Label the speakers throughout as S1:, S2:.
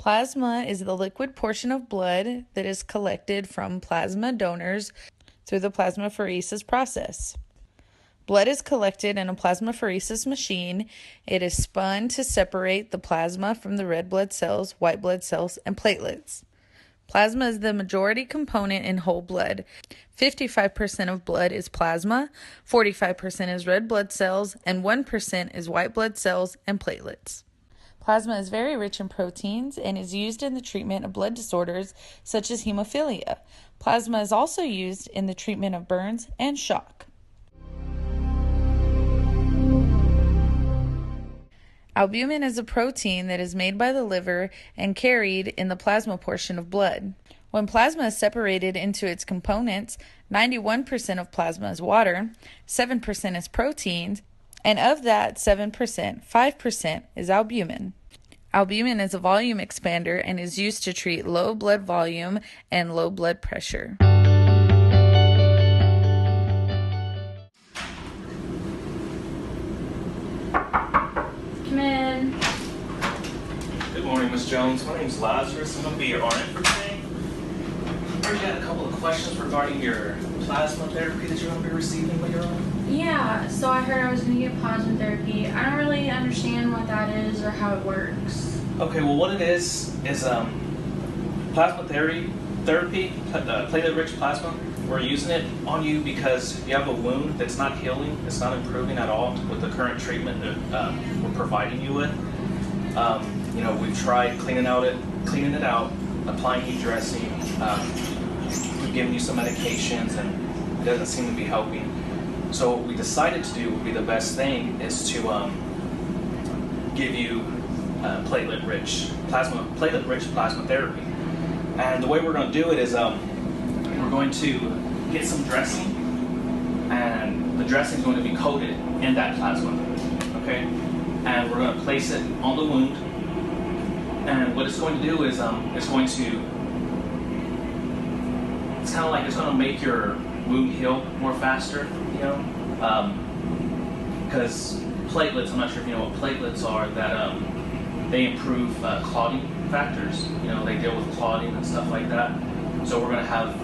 S1: Plasma is the liquid portion of blood that is collected from plasma donors through the plasmapheresis process. Blood is collected in a plasmapheresis machine. It is spun to separate the plasma from the red blood cells, white blood cells, and platelets. Plasma is the majority component in whole blood. 55% of blood is plasma, 45% is red blood cells, and 1% is white blood cells and platelets. Plasma is very rich in proteins and is used in the treatment of blood disorders such as hemophilia. Plasma is also used in the treatment of burns and shock. Albumin is a protein that is made by the liver and carried in the plasma portion of blood. When plasma is separated into its components, 91% of plasma is water, 7% is proteins, and of that 7%, 5% is albumin. Albumin is a volume expander and is used to treat low blood volume and low blood pressure.
S2: Come in.
S3: Good morning, Ms. Jones. My name's Lazarus. I'm going to be your RN for today. We've got a couple of questions regarding your plasma therapy that you're going to be receiving later on.
S2: Yeah, so I heard I was going to get plasma therapy. I don't really understand what that is or how it works.
S3: Okay, well, what it is plasma therapy, platelet-rich plasma. We're using it on you because you have a wound that's not healing, it's not improving at all with the current treatment that we're providing you with. We've tried cleaning it out, applying heat dressing. We've given you some medications, and it doesn't seem to be helping. So what we decided to do would be the best thing is to give you platelet-rich plasma therapy. And the way we're going to do it is we're going to get some dressing, and the dressing is going to be coated in that plasma, okay? And we're going to place it on the wound, and what it's going to do is it's going to make your wound heal more faster, because platelets, I'm not sure if you know what platelets are, that they improve clotting factors. They deal with clotting and stuff like that. So we're going to have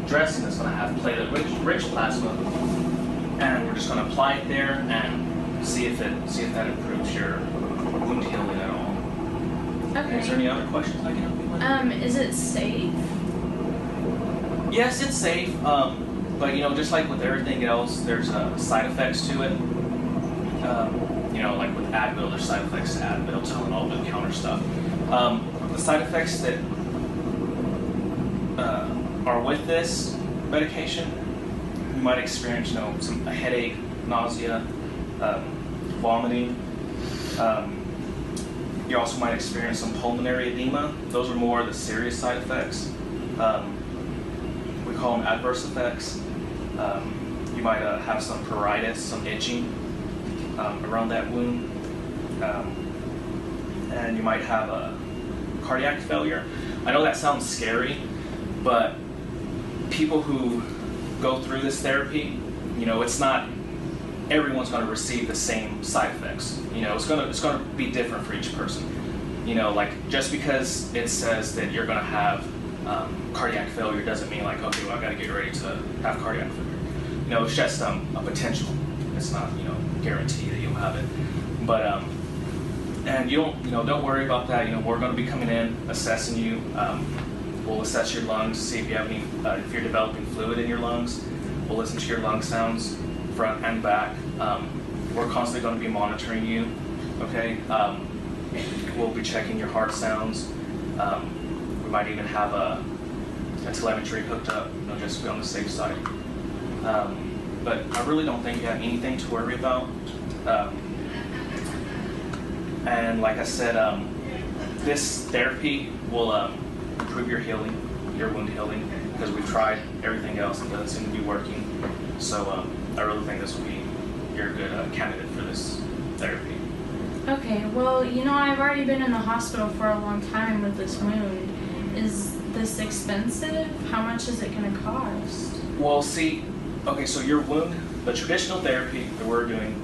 S3: dressing that's going to have platelet-rich plasma, and we're just going to apply it there and see if that improves your wound healing at all.
S2: Okay.
S3: Is there any other questions I can help you with?
S2: Is it safe?
S3: Yes, it's safe, but just like with everything else, there's side effects to it. Like with Advil, there's side effects to Advil, Tylenol, over-the-counter stuff. The side effects that are with this medication, you might experience, a headache, nausea, vomiting. You also might experience some pulmonary edema. Those are more the serious side effects. We call them adverse effects. You might have some pruritus, some itching around that wound, and you might have a cardiac failure. I know that sounds scary, but people who go through this therapy, it's not everyone's going to receive the same side effects. It's going to be different for each person. Like just because it says that you're going to have cardiac failure doesn't mean like, okay, well, I got to get ready to have cardiac failure. It's just a potential. It's not guarantee that you'll have it. But and you don't worry about that. We're going to be coming in, assessing you. We'll assess your lungs, see if you have any, if you're developing fluid in your lungs. We'll listen to your lung sounds, front and back. We're constantly going to be monitoring you. Okay. We'll be checking your heart sounds. We might even have a telemetry hooked up, just to be on the safe side. But I really don't think you have anything to worry about. And like I said, this therapy will improve your healing, your wound healing, because we've tried everything else and it doesn't seem to be working. So I really think this will be you're a good candidate for this therapy.
S2: Okay, well, I've already been in the hospital for a long time with this wound. Is this expensive? How much is it going to cost?
S3: Well, see, okay, so your wound, the traditional therapy that we're doing,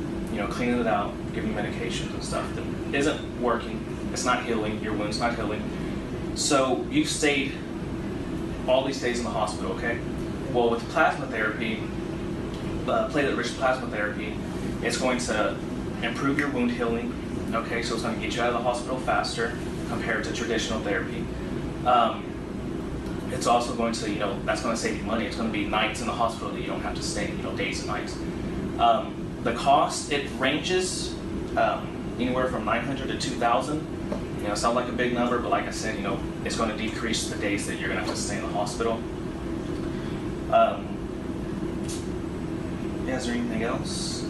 S3: cleaning it out, giving medications and stuff that isn't working, it's not healing, your wound's not healing, So you've stayed all these days in the hospital, okay? Well, with plasma therapy, platelet-rich plasma therapy, it's going to improve your wound healing, okay? So it's going to get you out of the hospital faster compared to traditional therapy. It's also going to, that's going to save you money. It's going to be nights in the hospital that you don't have to stay, days and nights. The cost, it ranges anywhere from $900 to $2,000. Sounds like a big number, but like I said, it's going to decrease the days that you're going to have to stay in the hospital. Yeah, is there anything else?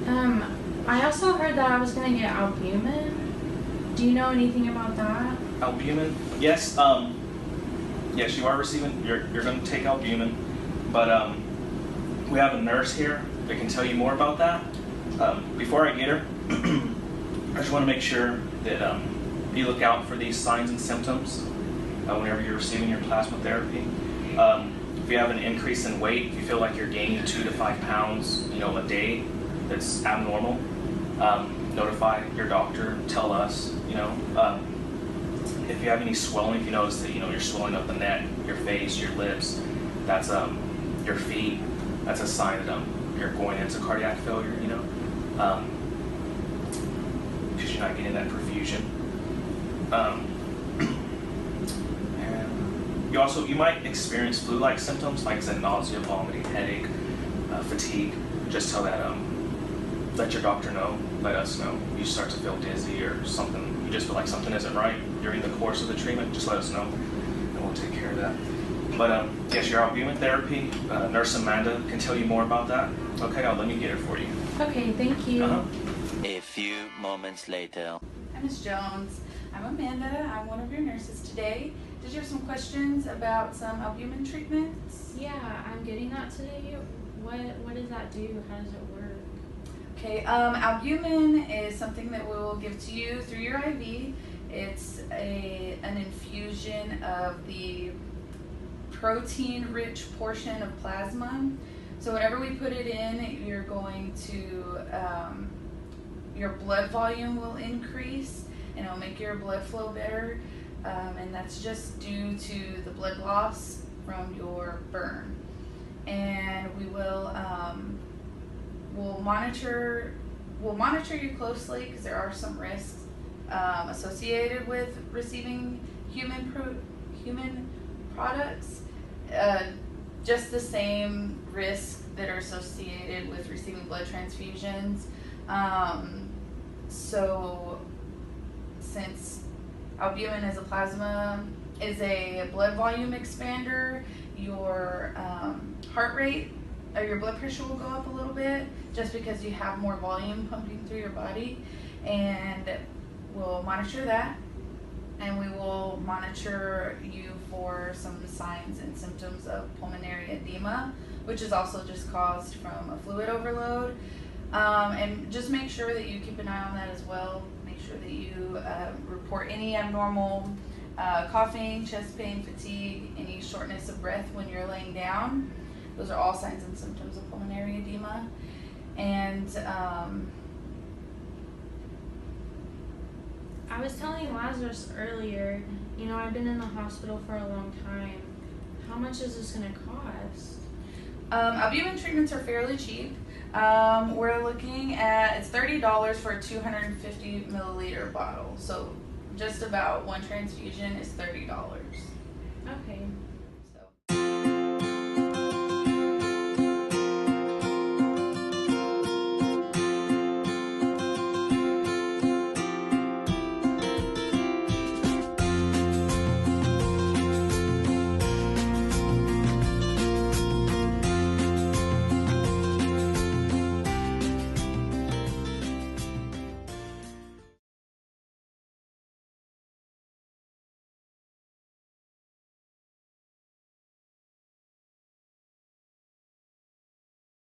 S2: I also heard that I was gonna get albumin. Do you know anything about that?
S3: Albumin? Yes. Yes, you are receiving. You're going to take albumin, but we have a nurse here that can tell you more about that. Before I get her, I just want to make sure that you look out for these signs and symptoms whenever you're receiving your plasma therapy. If you have an increase in weight, if you feel like you're gaining 2 to 5 pounds, a day, that's abnormal, notify your doctor. Tell us. If you have any swelling, if you notice that you're swelling up the neck, your face, your lips, that's your feet, that's a sign that you're going into cardiac failure. Because you're not getting that perfusion. And you might experience flu-like symptoms, like I said, nausea, vomiting, headache, fatigue. Just tell that let your doctor know, let us know. You start to feel dizzy or something, you just feel like something isn't right during the course of the treatment, just let us know and we'll take care of that. But yes, your albumin therapy, Nurse Amanda can tell you more about that. Okay, let me get it for you.
S2: Okay, thank you.
S4: A few moments later.
S1: Hi, Ms. Jones. I'm Amanda. I'm one of your nurses today. Did you have some questions about some albumin treatments?
S2: Yeah, I'm getting that today. What does that do? How does it work?
S1: Okay, albumin is something that we will give to you through your IV. It's an infusion of the protein-rich portion of plasma. So whenever we put it in, you're going to, your blood volume will increase and it'll make your blood flow better. And that's just due to the blood loss from your burn. And we will, we'll monitor you closely because there are some risks associated with receiving human products. Just the same risks that are associated with receiving blood transfusions. So since albumin is a blood volume expander, your heart rate or your blood pressure will go up a little bit just because you have more volume pumping through your body, and we'll monitor that, and we will monitor you for some signs and symptoms of pulmonary edema, which is also just caused from a fluid overload. And just make sure that you keep an eye on that as well. Make sure that you report any abnormal coughing, chest pain, fatigue, any shortness of breath when you're laying down. Those are all signs and symptoms of pulmonary edema. And
S2: I was telling Lazarus earlier, I've been in the hospital for a long time. How much is this going to cost?
S1: Albumin treatments are fairly cheap. We're looking at, it's $30 for a 250 milliliter bottle. So just about one transfusion is $30.